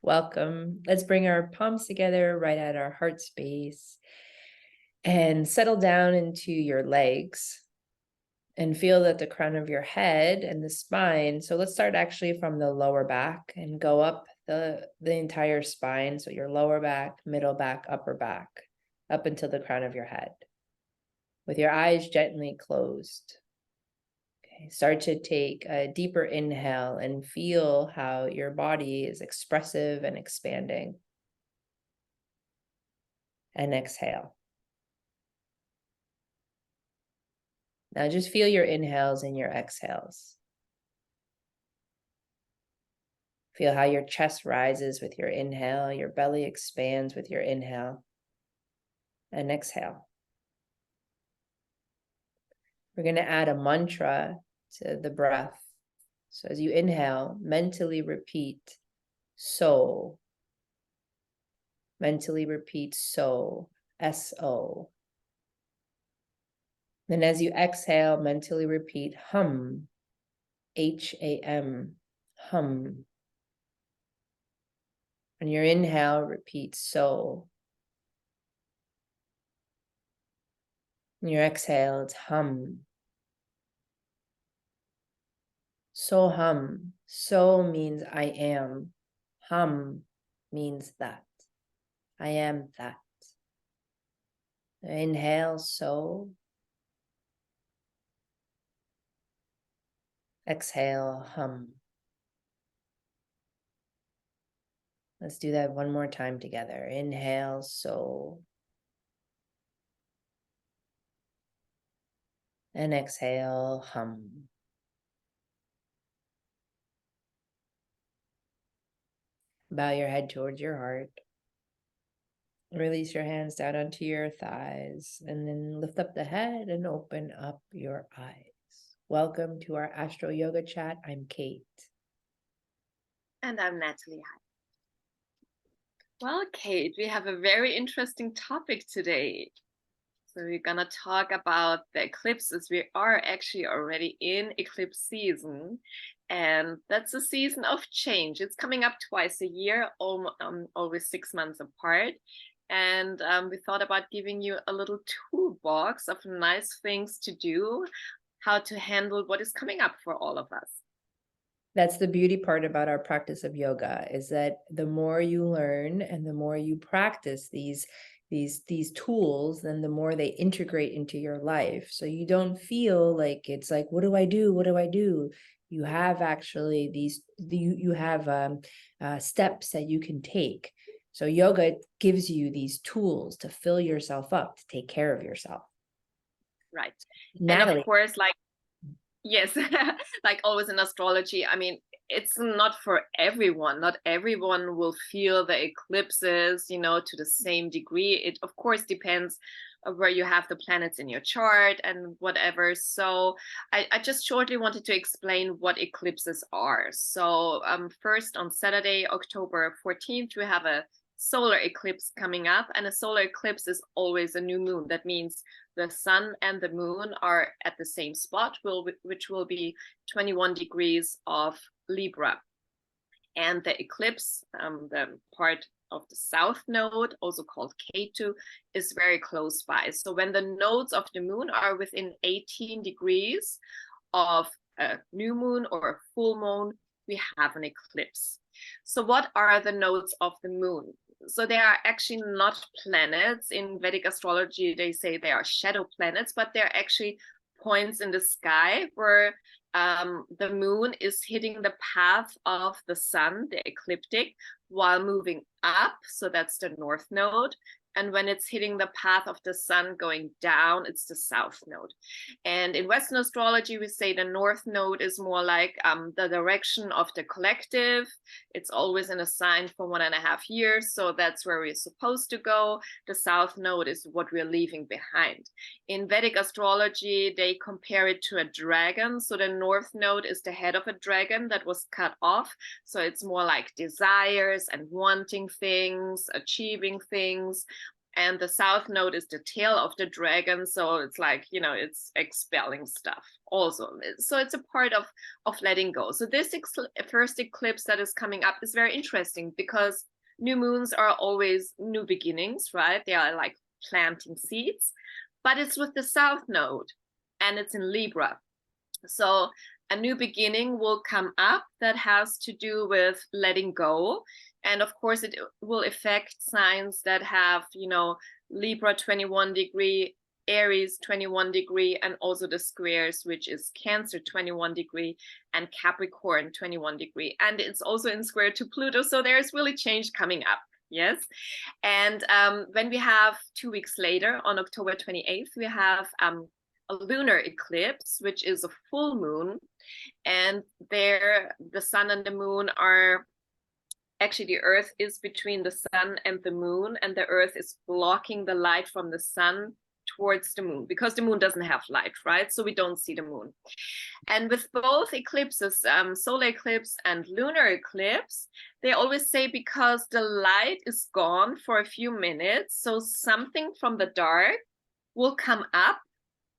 Welcome. Let's bring our palms together right at our heart space and settle down into your legs and feel that the crown of your head and the spine. So let's start actually from the lower back and go up the entire spine. So your lower back, middle back, upper back, up until the crown of your head with your eyes gently closed. Start to take a deeper inhale and feel how your body is expressive and expanding. And exhale. Now just feel your inhales and your exhales. Feel how your chest rises with your inhale, your belly expands with your inhale and exhale. We're going to add a mantra to the breath. So as you inhale, mentally repeat so. Mentally repeat so, S-O. Then as you exhale, mentally repeat hum, H-A-M, hum. On your inhale, repeat so. On your exhale, it's hum. So hum. So means I am. Hum means that. I am that. Inhale, so. Exhale, hum. Let's do that one more time together. Inhale, so. And exhale, hum. Bow your head towards your heart. Release your hands down onto your thighs and then lift up the head and open up your eyes. Welcome to our Astro Yoga Chat. I'm Kate. And I'm Natalie. Well, Kate, we have a very interesting topic today. So we're going to talk about the eclipses. We are actually already in eclipse season, and that's a season of change. It's coming up twice a year, always 6 months apart. And we thought about giving you a little toolbox of nice things to do, how to handle what is coming up for all of us. That's the beauty part about our practice of yoga, is that the more you learn and the more you practice these tools, then the more they integrate into your life. So you don't feel like it's like, what do I do? What do I do? You have actually you have steps that you can take. So yoga gives you these tools to fill yourself up, to take care of yourself. Right. Natalie. And of course, yes, like always in astrology, I mean, it's not for everyone. Not everyone will feel the eclipses, to the same degree. It, of course, depends where you have the planets in your chart and whatever. So I just shortly wanted to explain what eclipses are. So first, on Saturday, October 14th, we have a solar eclipse coming up, and a solar eclipse is always a new moon. That means the sun and the moon are at the same spot, which will be 21 degrees of Libra. And the eclipse, the part of the south node, also called Ketu, is very close by. So when the nodes of the moon are within 18 degrees of a new moon or a full moon, we have an eclipse. So what are the nodes of the moon? So they are actually not planets. In Vedic astrology, they say they are shadow planets, but they're actually points in the sky where the moon is hitting the path of the sun, the ecliptic, while moving up. So that's the north node. And when it's hitting the path of the sun going down, it's the south node. And in Western astrology, we say the north node is more like the direction of the collective. It's always in a sign for 1.5 years. So that's where we're supposed to go. The south node is what we're leaving behind. In Vedic astrology, they compare it to a dragon. So the north node is the head of a dragon that was cut off. So it's more like desires and wanting things, achieving things. and the south node is the tail of the dragon, so it's like, you know, it's expelling stuff also. So it's a part of letting go. So this first eclipse that is coming up is very interesting, because new moons are always new beginnings, right? They are like planting seeds, but it's with the south node and it's in Libra. So a new beginning will come up that has to do with letting go. And of course, it will affect signs that have, you know, Libra 21 degree, Aries 21 degree, and also the squares, which is Cancer 21 degree and Capricorn 21 degree. And it's also in square to Pluto. So there's really change coming up. Yes. And when we have 2 weeks later, on October 28th, we have a lunar eclipse, which is a full moon. And there, the sun and the moon are actually, the earth is between the sun and the moon, and the earth is blocking the light from the sun towards the moon, because the moon doesn't have light, right? So we don't see the moon. And with both eclipses, solar eclipse and lunar eclipse, they always say, because the light is gone for a few minutes, so something from the dark will come up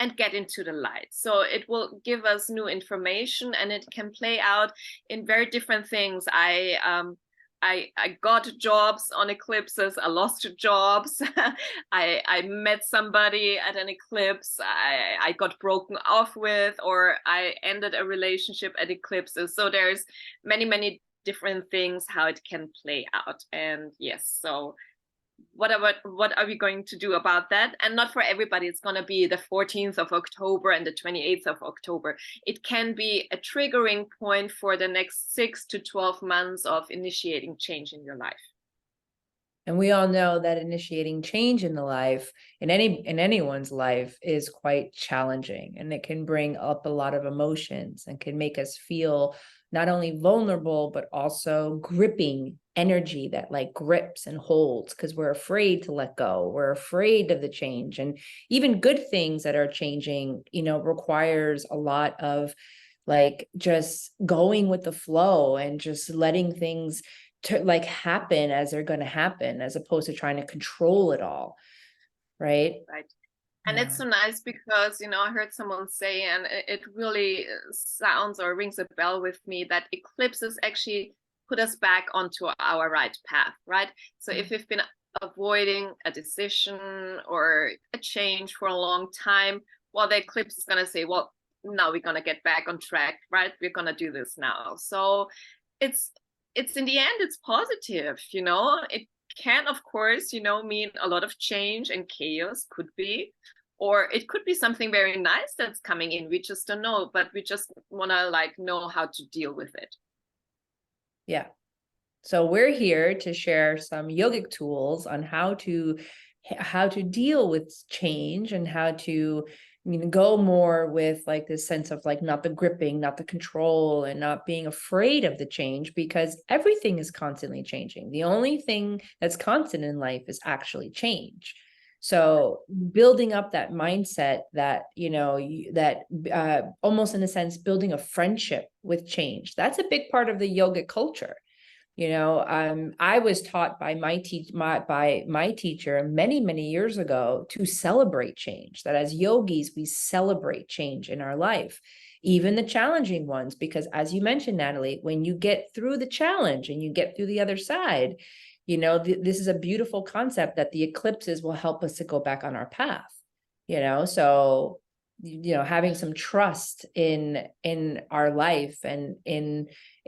and get into the light. So it will give us new information, and it can play out in very different things. I got jobs on eclipses, I lost jobs, I met somebody at an eclipse, I got broken off with, or I ended a relationship at eclipses. So there's many different things how it can play out. And yes, so what are we going to do about that? And not for everybody. It's going to be the 14th of October and the 28th of October. It can be a triggering point for the next 6 to 12 months of initiating change in your life. And we all know that initiating change in the life, in anyone's life, is quite challenging, and it can bring up a lot of emotions and can make us feel not only vulnerable, but also gripping energy that like grips and holds, because we're afraid to let go. We're afraid of the change. And even good things that are changing, you know, requires a lot of like just going with the flow and just letting things to like happen as they're going to happen, as opposed to trying to control it all. Right. Right. And Yeah. it's so nice because, you know, I heard someone say, and it really sounds or rings a bell with me, that eclipses actually put us back onto our right path, right? So if we've been avoiding a decision or a change for a long time, well, the eclipse is going to say, well, now we're going to get back on track, right? We're going to do this now. So it's in the end, it's positive, you know. It can, of course, you know, mean a lot of change and chaos, could be, or it could be something very nice that's coming in. We just don't know, but we just want to like know how to deal with it. Yeah. So we're here to share some yogic tools on how to deal with change, and how to, you know, go more with like this sense of like not the gripping, not the control, and not being afraid of the change, because everything is constantly changing. The only thing that's constant in life is actually change. So building up that mindset that, you know, that almost in a sense, building a friendship with change, that's a big part of the yogic culture. You know, I was taught by my teacher many years ago to celebrate change, that as yogis, we celebrate change in our life, even the challenging ones, because as you mentioned, Natalie, when you get through the challenge and you get through the other side, you know, this is a beautiful concept that the eclipses will help us to go back on our path, you know. So, you know, having some trust in our life and in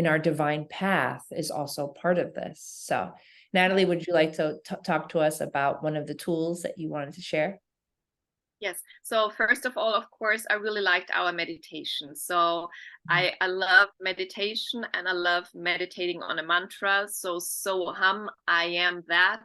our divine path is also part of this. So, Natalie, would you like to talk to us about one of the tools that you wanted to share? Yes. So first of all, of course, I really liked our meditation. So I love meditation, and I love meditating on a mantra. So hum, I am that,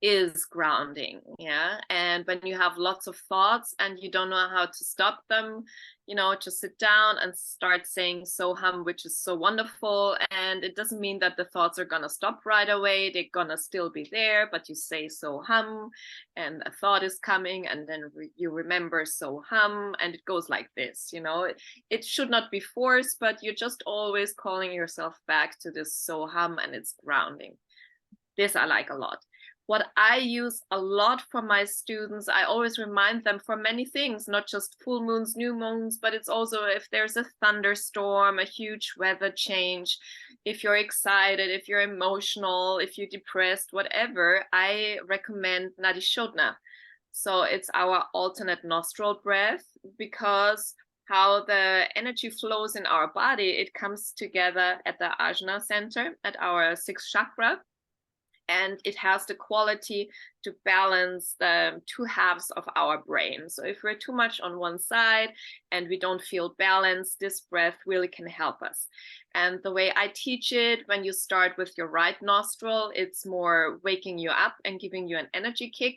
is grounding. Yeah. And when you have lots of thoughts and you don't know how to stop them, you know, just sit down and start saying so hum, which is so wonderful. And it doesn't mean that the thoughts are going to stop right away. They're going to still be there, but you say so hum, and a thought is coming, and then you remember so hum, and it goes like this. You know, it should not be forced, but you're just always calling yourself back to this so hum, and it's grounding. This I like a lot. what I use a lot for my students, I always remind them for many things, not just full moons, new moons, but it's also if there's a thunderstorm, a huge weather change, if you're excited, if you're emotional, if you're depressed, whatever, I recommend Nadi Shodhana. So it's our alternate nostril breath, because how the energy flows in our body, it comes together at the Ajna center, at our sixth chakra, and it has the quality to balance the two halves of our brain. So if we're too much on one side and we don't feel balanced, this breath really can help us. And the way I teach it, when you start with your right nostril, it's more waking you up and giving you an energy kick.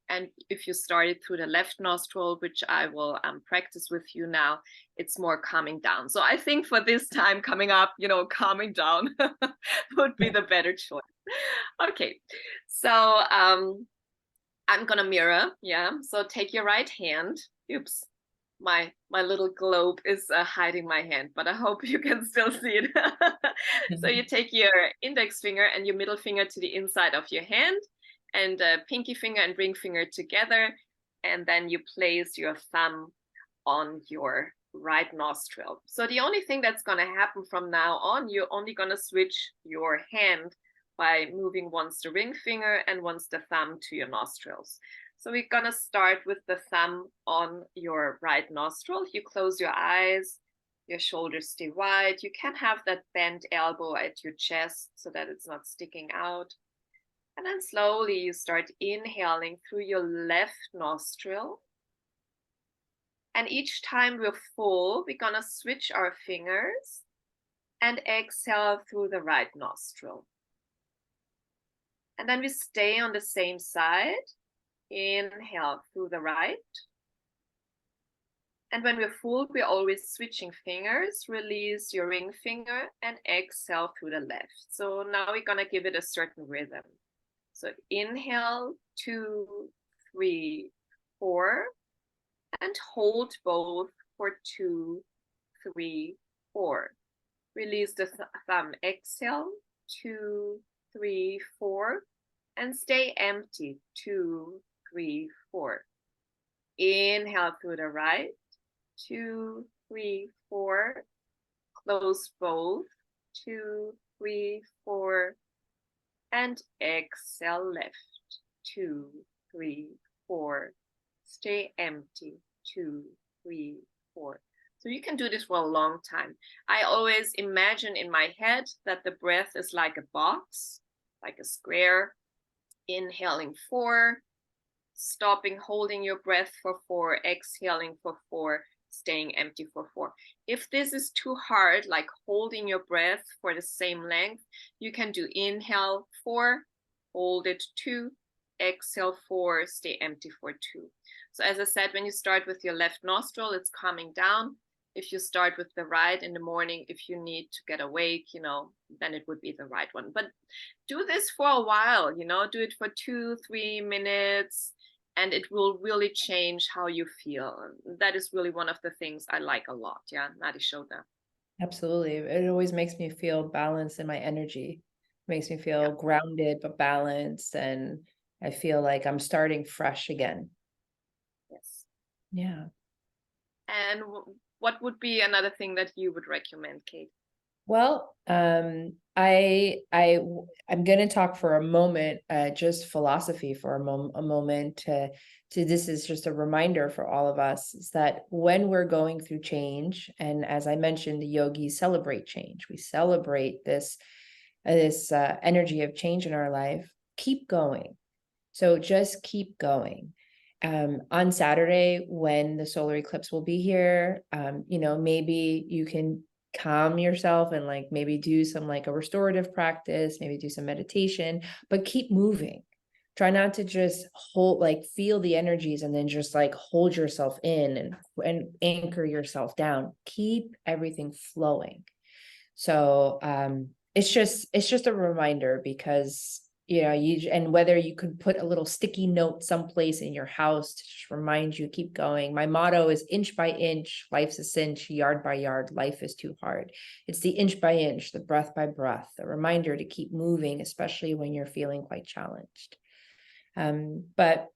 And if you start it through the left nostril, which I will practice with you now, it's more calming down. So I think for this time coming up, calming down would be the better choice. Okay, so I'm gonna mirror. Yeah, so take your right hand. Oops, my little globe is hiding my hand, but I hope you can still see it. So you take your index finger and your middle finger to the inside of your hand, and pinky finger and ring finger together, and then you place your thumb on your right nostril. So the only thing that's going to happen from now on, you're only going to switch your hand by moving once the ring finger and once the thumb to your nostrils. So we're going to start with the thumb on your right nostril. You close your eyes, your shoulders stay wide. You can have that bent elbow at your chest so that it's not sticking out. And then slowly you start inhaling through your left nostril. And each time we're full, we're gonna switch our fingers and exhale through the right nostril. And then we stay on the same side. Inhale through the right. And when we're full, we're always switching fingers. Release your ring finger and exhale through the left. So now we're gonna give it a certain rhythm. So inhale, 2, 3, 4, and hold both for 2, 3, 4. Release the thumb, exhale, 2, 3, 4, and stay empty, 2, 3, 4. Inhale through the right, 2, 3, 4. Close both, 2, 3, 4. And exhale left, 2, 3, 4. Stay empty, 2, 3, 4. So you can do this for a long time. I always imagine in my head that the breath is like a box, like a square. Inhaling 4, stopping, holding your breath for 4, exhaling for 4, staying empty for 4. If this is too hard, like holding your breath for the same length, you can do inhale 4, hold it 2, exhale 4, stay empty for 2. So as I said, when you start with your left nostril, it's calming down. If you start with the right in the morning, if you need to get awake, then it would be the right one. But do this for a while, do it for 2-3 minutes, and it will really change how you feel. That is really one of the things I like a lot. Yeah, Nadi Shodhana. Absolutely. It always makes me feel balanced in my energy. Makes me feel grounded but balanced, and I feel like I'm starting fresh again. Yes. Yeah. And what would be another thing that you would recommend, Kate? Well, I'm going to talk for a moment, just philosophy for a moment to this is just a reminder for all of us, is that when we're going through change, and as I mentioned, the yogis celebrate change. We celebrate this energy of change in our life. Keep going. So just keep going. On Saturday, when the solar eclipse will be here, maybe you can calm yourself and maybe do some a restorative practice, maybe do some meditation, but keep moving. Try not to just feel the energies and then just hold yourself in and anchor yourself down. Keep everything flowing. So it's just a reminder, because and whether you could put a little sticky note someplace in your house to just remind you, keep going. My motto is inch by inch, life's a cinch, yard by yard, life is too hard. It's the inch by inch, the breath by breath, a reminder to keep moving, especially when you're feeling quite challenged. But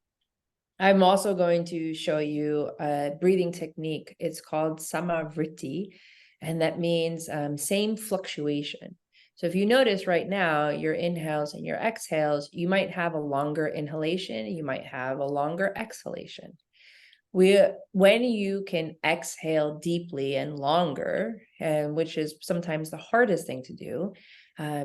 I'm also going to show you a breathing technique. It's called samavriti, and that means same fluctuation. So if you notice right now, your inhales and your exhales, you might have a longer inhalation, you might have a longer exhalation. When you can exhale deeply and longer, and which is sometimes the hardest thing to do,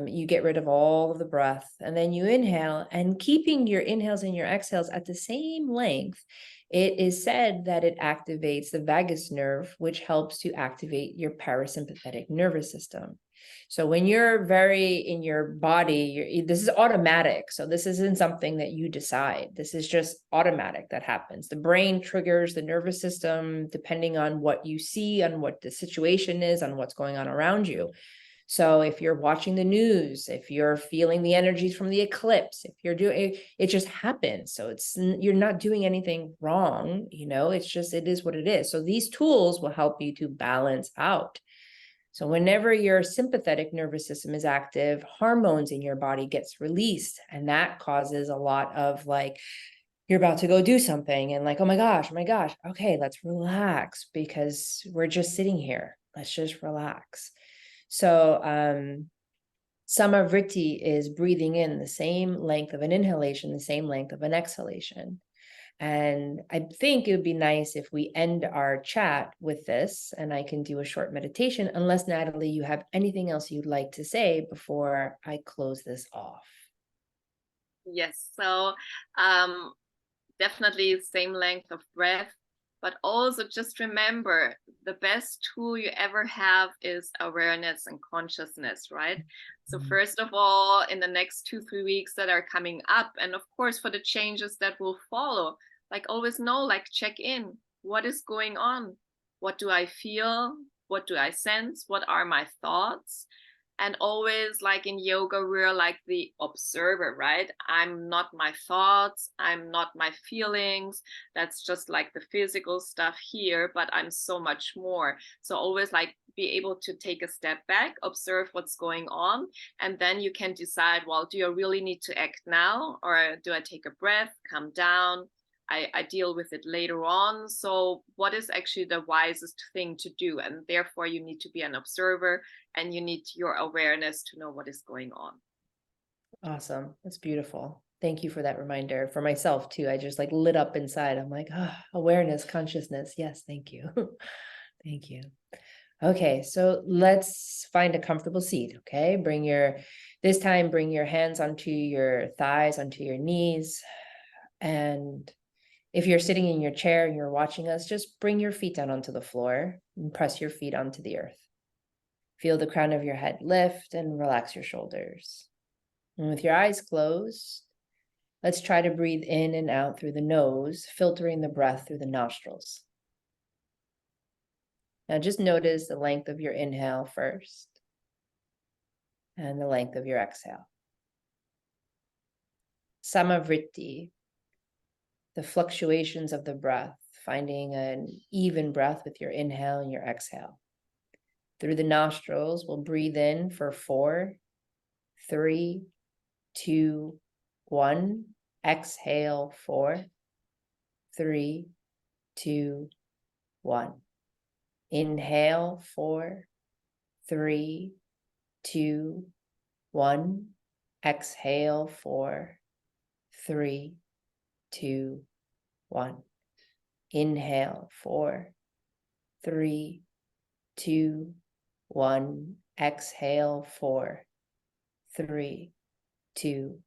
you get rid of all of the breath, and then you inhale, and keeping your inhales and your exhales at the same length, it is said that it activates the vagus nerve, which helps to activate your parasympathetic nervous system. So when you're very in your body, this is automatic. So this isn't something that you decide. This is just automatic that happens. The brain triggers the nervous system depending on what you see, on what the situation is, on what's going on around you. So if you're watching the news, if you're feeling the energies from the eclipse, if you're doing it just happens. So you're not doing anything wrong, it's just, it is what it is. So these tools will help you to balance out. So whenever your sympathetic nervous system is active, hormones in your body gets released, and that causes a lot of like, you're about to go do something and like, oh my gosh, okay, let's relax because we're just sitting here. Let's just relax. So samavriti is breathing in the same length of an inhalation, the same length of an exhalation. And I think it would be nice if we end our chat with this and I can do a short meditation, unless Natalie, you have anything else you'd like to say before I close this off. Yes, so definitely same length of breath, but also just remember the best tool you ever have is awareness and consciousness, right? So first of all, in the next 2-3 weeks that are coming up, and of course for the changes that will follow, like always know, like check in, what is going on? What do I feel? What do I sense? What are my thoughts? And always, like in yoga, we're like the observer, right? I'm not my thoughts, I'm not my feelings. That's just like the physical stuff here, but I'm so much more. So always like be able to take a step back, observe what's going on, and then you can decide, well, do I really need to act now, or do I take a breath, calm down, I deal with it later on? So what is actually the wisest thing to do? And therefore you need to be an observer, and you need your awareness to know what is going on. Awesome. That's beautiful. Thank you for that reminder. For myself too, I just like lit up inside. I'm like, awareness, consciousness. Yes, thank you. Thank you. Okay, so let's find a comfortable seat. Okay, this time bring your hands onto your thighs, onto your knees. And if you're sitting in your chair and you're watching us, just bring your feet down onto the floor and press your feet onto the earth. Feel the crown of your head lift and relax your shoulders. And with your eyes closed, let's try to breathe in and out through the nose, filtering the breath through the nostrils. Now just notice the length of your inhale first and the length of your exhale. Samavriti, the fluctuations of the breath, finding an even breath with your inhale and your exhale. Through the nostrils, we'll breathe in for 4, 3, 2, 1. Exhale, 4, 3, 2, 1. Inhale, 4, 3, 2, 1. Exhale, 4, 3, 2, 1. Inhale, 4, 3, 2, 1. Exhale, 4, 3, 2,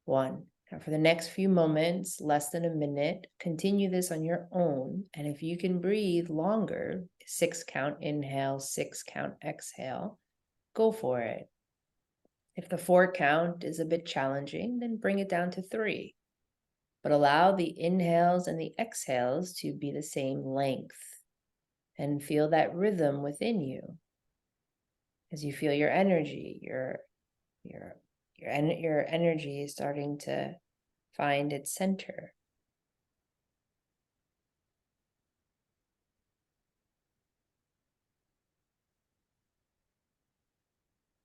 1. Now for the next few moments, less than a minute, continue this on your own. And if you can breathe longer, 6 count inhale, 6 count exhale, go for it. If the 4 count is a bit challenging, then bring it down to 3. But allow the inhales and the exhales to be the same length, and feel that rhythm within you as you feel your energy, your energy is starting to find its center.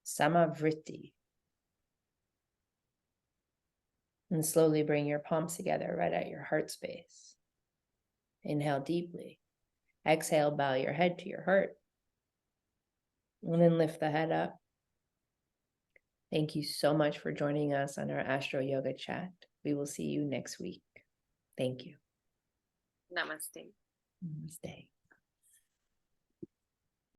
Samavriti. And slowly bring your palms together right at your heart space. Inhale deeply. Exhale, bow your head to your heart. And then lift the head up. Thank you so much for joining us on our Astro Yoga chat. We will see you next week. Thank you. Namaste. Namaste.